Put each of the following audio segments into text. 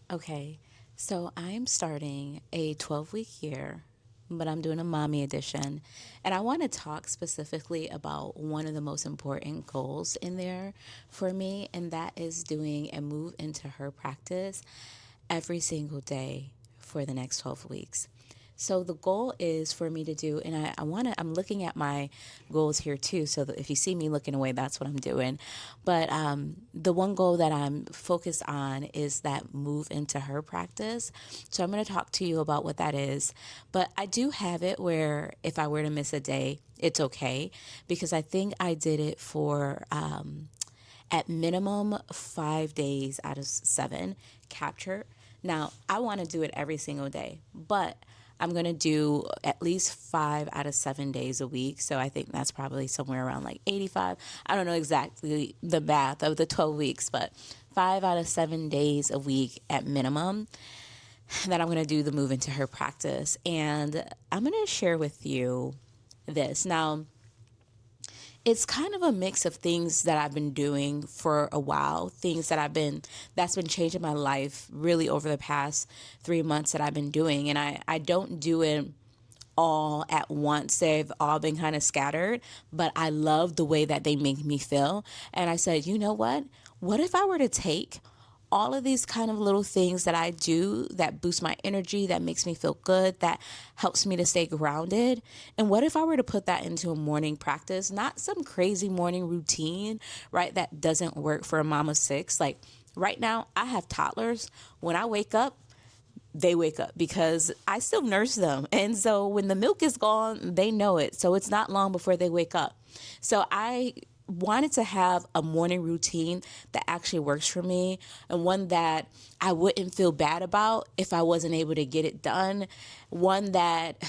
Okay, so I'm starting a 12-week year, but I'm doing a mommy edition. And I want to talk specifically about one of the most important goals in there for me, and that is doing a move into her practice every single day for the next 12 weeks. So the goal is for me to do, and I'm looking at my goals here too. So that if you see me looking away, that's what I'm doing. But the one goal that I'm focused on is that move into her practice. So I'm going to talk to you about what that is. But I do have it where if I were to miss a day, it's okay because I think I did it for at minimum 5 days out of 7 captured. Now, I want to do it every single day, but I'm going to do at least 5 out of 7 days a week. So I think that's probably somewhere around like 85. I don't know exactly the math of the 12 weeks, but 5 out of 7 days a week at minimum that I'm going to do the move into her practice. And I'm going to share with you this. Now, it's kind of a mix of things that I've been doing for a while, things that's been changing my life really over the past 3 months that I've been doing. And I don't do it all at once. They've all been kind of scattered, but I love the way that they make me feel. And I said, you know what? What if I were to take all of these kind of little things that I do that boost my energy, that makes me feel good, that helps me to stay grounded? And what if I were to put that into a morning practice, not some crazy morning routine, right? That doesn't work for a mom of 6. Like right now, I have toddlers. When I wake up, they wake up because I still nurse them. And so when the milk is gone, they know it. So it's not long before they wake up. So I wanted to have a morning routine that actually works for me and one that I wouldn't feel bad about if I wasn't able to get it done. One that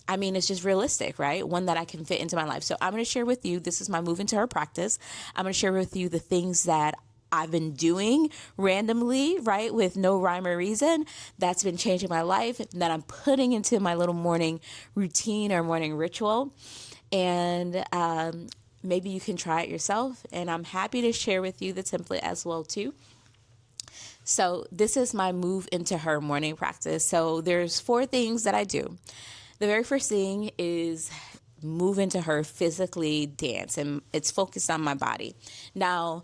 it's just realistic, right? One that I can fit into my life. So I'm going to share with you, this is my move into her practice. I'm going to share with you the things that I've been doing randomly, right, with no rhyme or reason, that's been changing my life, that I'm putting into my little morning routine or morning ritual. And maybe you can try it yourself. And I'm happy to share with you the template as well, too. So this is my move into her morning practice. So there's 4 things that I do. The very first thing is move into her physically dance, and it's focused on my body. Now,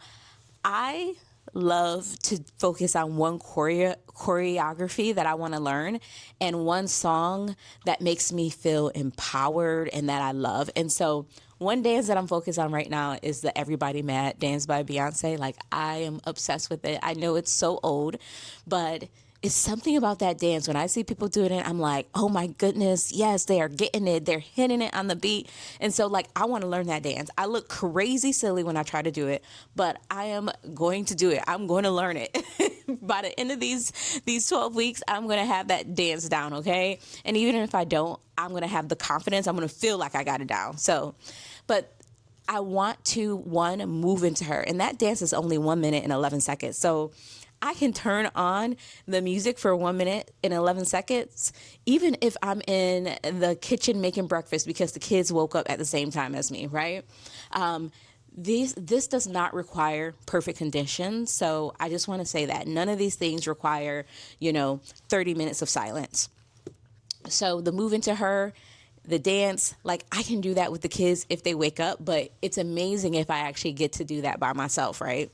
I love to focus on one choreography that I want to learn and one song that makes me feel empowered and that I love. And so one dance that I'm focused on right now is the Everybody Mad dance by Beyonce. Like, I am obsessed with it. I know it's so old, but it's something about that dance. When I see people doing it, I'm like, oh my goodness, yes, they are getting it. They're hitting it on the beat. And so, like, I want to learn that dance. I look crazy silly when I try to do it, but I am going to do it. I'm going to learn it. By the end of these 12 weeks, I'm going to have that dance down, okay? And even if I don't, I'm going to have the confidence. I'm going to feel like I got it down. So, but I want to, one, move into her. And that dance is only 1 minute and 11 seconds. So I can turn on the music for 1 minute and 11 seconds, even if I'm in the kitchen making breakfast because the kids woke up at the same time as me, right? This does not require perfect conditions. So I just want to say that none of these things require, 30 minutes of silence. So the move into her, the dance, like I can do that with the kids if they wake up, but it's amazing if I actually get to do that by myself, right?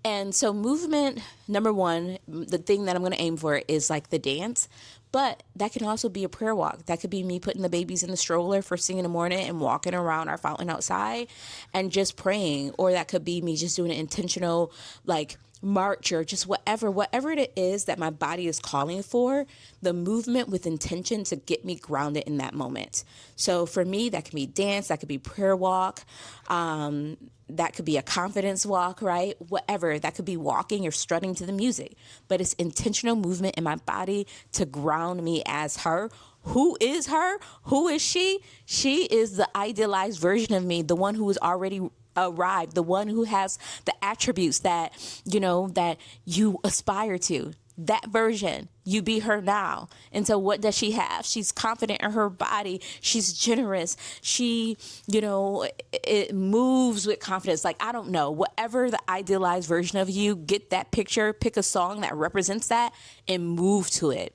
And so movement, number one, the thing that I'm going to aim for is like the dance, but that can also be a prayer walk. That could be me putting the babies in the stroller first thing in the morning and walking around our fountain outside and just praying. Or that could be me just doing an intentional, like, march or just whatever it is that my body is calling for, the movement with intention to get me grounded in that moment. So for me, that can be dance, that could be prayer walk, that could be a confidence walk, right? Whatever, that could be walking or strutting to the music, but it's intentional movement in my body to ground me as her. Who is her? Who is she? She is the idealized version of me, the one who is already arrived, the one who has the attributes that, that you aspire to. That version, You be her now. And so what does she have? She's confident in her body. She's generous. She, it moves with confidence. Like, I don't know, whatever the idealized version of you, get that picture, pick a song that represents that and move to it.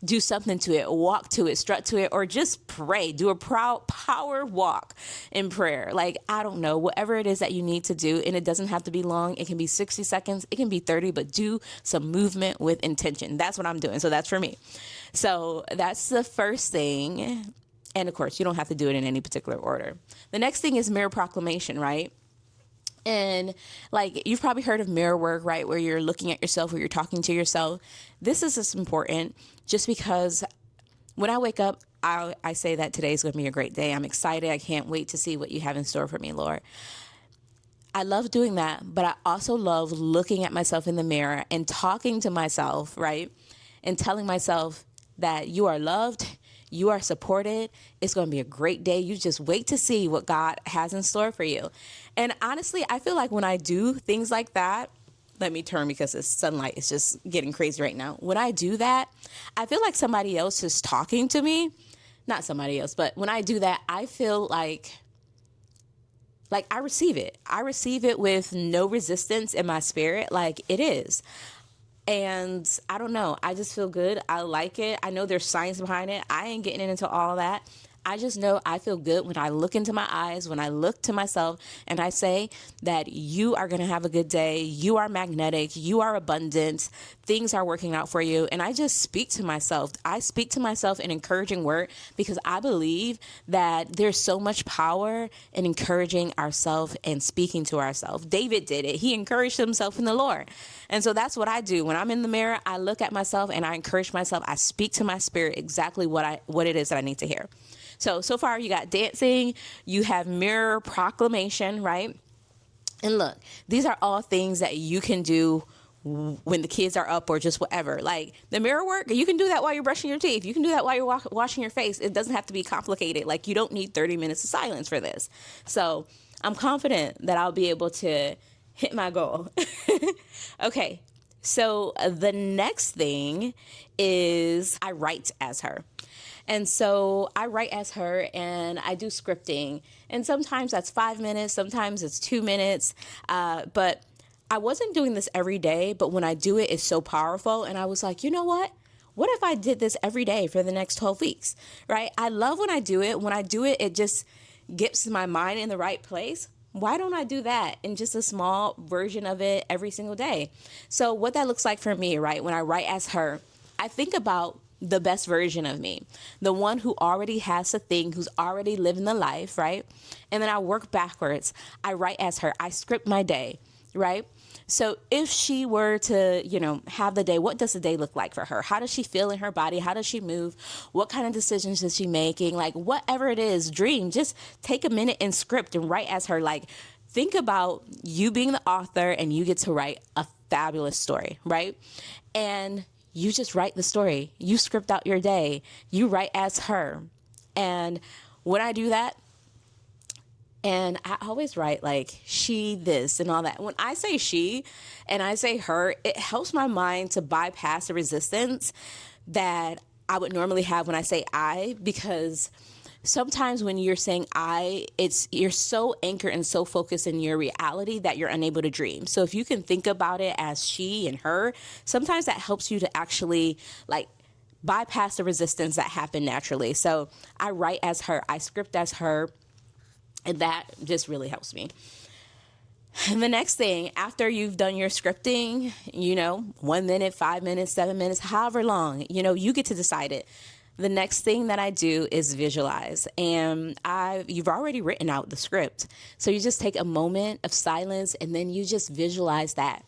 Do something to it, walk to it, strut to it, or just pray. Do a proud power walk in prayer. Like, I don't know, whatever it is that you need to do. And it doesn't have to be long. It can be 60 seconds. It can be 30, but do some movement with intention. That's what I'm doing. So that's for me. So that's the first thing. And of course, you don't have to do it in any particular order. The next thing is mirror proclamation, right? And like, you've probably heard of mirror work, right? Where you're looking at yourself, where you're talking to yourself. This is just important just because when I wake up, I say that today's going to be a great day. I'm excited. I can't wait to see what you have in store for me, Lord. I love doing that, but I also love looking at myself in the mirror and talking to myself, right? And telling myself that you are loved, you are supported. It's going to be a great day. You just wait to see what God has in store for you. And honestly, I feel like when I do things like that, let me turn because the sunlight is just getting crazy right now. When I do that, I feel like somebody else is talking to me. Not somebody else, but when I do that, I feel like I receive it. I receive it with no resistance in my spirit. Like, it is. And I don't know. I just feel good. I like it. I know there's science behind it. I ain't getting into all that. I just know I feel good when I look into my eyes, when I look to myself and I say that you are going to have a good day. You are magnetic. You are abundant. Things are working out for you. And I just speak to myself. I speak to myself in encouraging word because I believe that there's so much power in encouraging ourselves and speaking to ourselves. David did it. He encouraged himself in the Lord. And so that's what I do. When I'm in the mirror, I look at myself and I encourage myself. I speak to my spirit exactly what it is that I need to hear. So far you got dancing, you have mirror proclamation, right? And look, these are all things that you can do when the kids are up or just whatever. Like the mirror work, you can do that while you're brushing your teeth. You can do that while you're washing your face. It doesn't have to be complicated. Like, you don't need 30 minutes of silence for this. So I'm confident that I'll be able to hit my goal. Okay. So the next thing is I write as her. And so I write as her and I do scripting. And sometimes that's 5 minutes. Sometimes it's 2 minutes. But I wasn't doing this every day. But when I do it, it's so powerful. And I was like, you know what? What if I did this every day for the next 12 weeks? Right? I love when I do it. When I do it, it just gets my mind in the right place. Why don't I do that in just a small version of it every single day? So what that looks like for me, right? When I write as her, I think about the best version of me, the one who already has the thing, who's already living the life, right? And then I work backwards. I write as her. I script my day, right? So if she were to, have the day, what does the day look like for her? How does she feel in her body? How does she move? What kind of decisions is she making? Like, whatever it is, dream, just take a minute and script and write as her. Like, think about you being the author and you get to write a fabulous story, right? And you just write the story. You script out your day. You write as her. And when I do that, and I always write like she this and all that. When I say she and I say her, it helps my mind to bypass the resistance that I would normally have when I say I, because sometimes when you're saying you're so anchored and so focused in your reality that you're unable to dream. So if you can think about it as she and her, sometimes that helps you to actually bypass the resistance that happened naturally. So I write as her, I script as her, and that just really helps me. And the next thing, after you've done your scripting, 1 minute, 5 minutes, 7 minutes, however long, you get to decide it. The next thing that I do is visualize, and you've already written out the script. So you just take a moment of silence and then you just visualize that.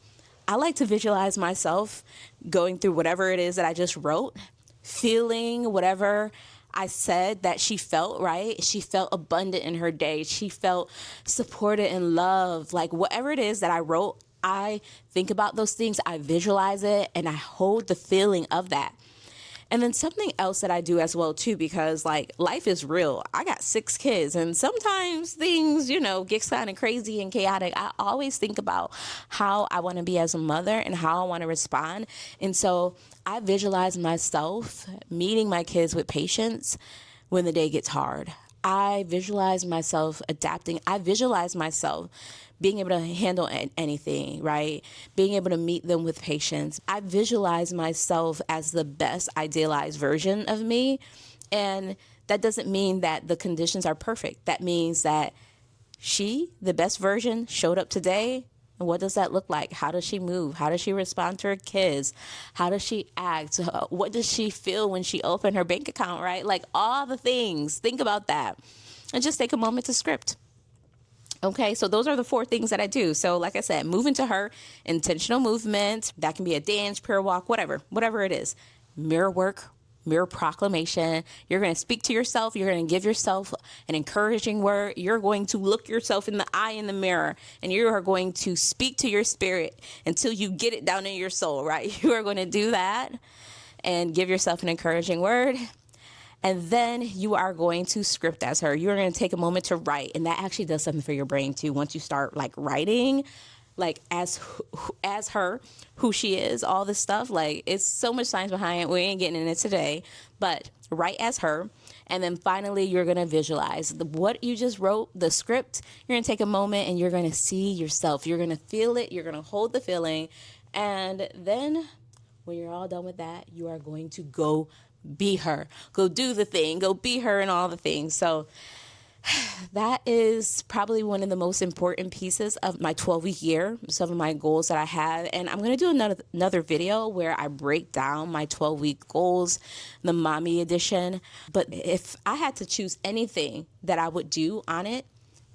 I like to visualize myself going through whatever it is that I just wrote, feeling whatever I said that she felt, right? She felt abundant in her day. She felt supported and loved. Like whatever it is that I wrote, I think about those things, I visualize it, and I hold the feeling of that. And then something else that I do as well too, because like life is real. I got 6 kids and sometimes things, get kind of crazy and chaotic. I always think about how I want to be as a mother and how I want to respond. And so I visualize myself meeting my kids with patience when the day gets hard. I visualize myself adapting. I visualize myself being able to handle anything, right? Being able to meet them with patience. I visualize myself as the best idealized version of me. And that doesn't mean that the conditions are perfect. That means that she, the best version, showed up today. And what does that look like? How does she move? How does she respond to her kids? How does she act? What does she feel when she opened her bank account, right? Like all the things. Think about that. And just take a moment to script. Okay, so those are the 4 things that I do. So like I said, move into her, intentional movement. That can be a dance, prayer walk, whatever it is. Mirror work, mirror proclamation. You're going to speak to yourself. You're going to give yourself an encouraging word. You're going to look yourself in the eye in the mirror, and you are going to speak to your spirit until you get it down in your soul, right? You are going to do that and give yourself an encouraging word. And then you are going to script as her. You're going to take a moment to write. And that actually does something for your brain too. Once you start like writing, like as her, who she is, all this stuff, like it's so much science behind it. We ain't getting in it today, but write as her. And then finally, you're going to visualize what you just wrote, the script. You're going to take a moment and you're going to see yourself. You're going to feel it. You're going to hold the feeling. And then when you're all done with that, you are going to go be her, go do the thing, go be her and all the things. So that is probably one of the most important pieces of my 12-week year, some of my goals that I have. And I'm going to do another video where I break down my 12-week goals, the mommy edition. But if I had to choose anything that I would do on it,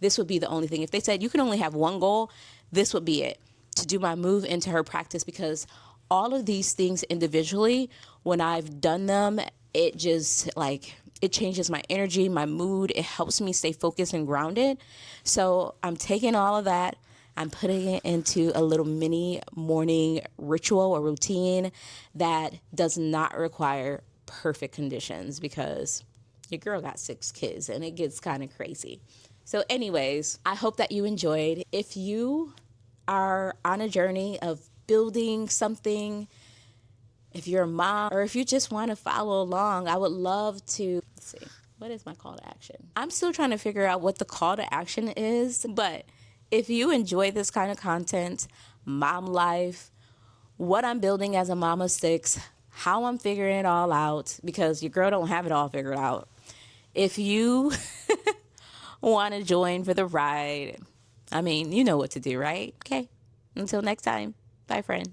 this would be the only thing. If they said you can only have one goal, this would be it, to do my move into her practice, because all of these things individually, when I've done them, it just like, it changes my energy, my mood. It helps me stay focused and grounded. So I'm taking all of that, I'm putting it into a little mini morning ritual or routine that does not require perfect conditions, because your girl got 6 kids and it gets kind of crazy. So anyways, I hope that you enjoyed. If you are on a journey of building something, if you're a mom, or if you just want to follow along, I would love to, let's see, what is my call to action? I'm still trying to figure out what the call to action is, but if you enjoy this kind of content, mom life, what I'm building as a mom of 6, how I'm figuring it all out, because your girl don't have it all figured out. If you want to join for the ride, I mean, you know what to do, right? Okay, until next time, bye friend.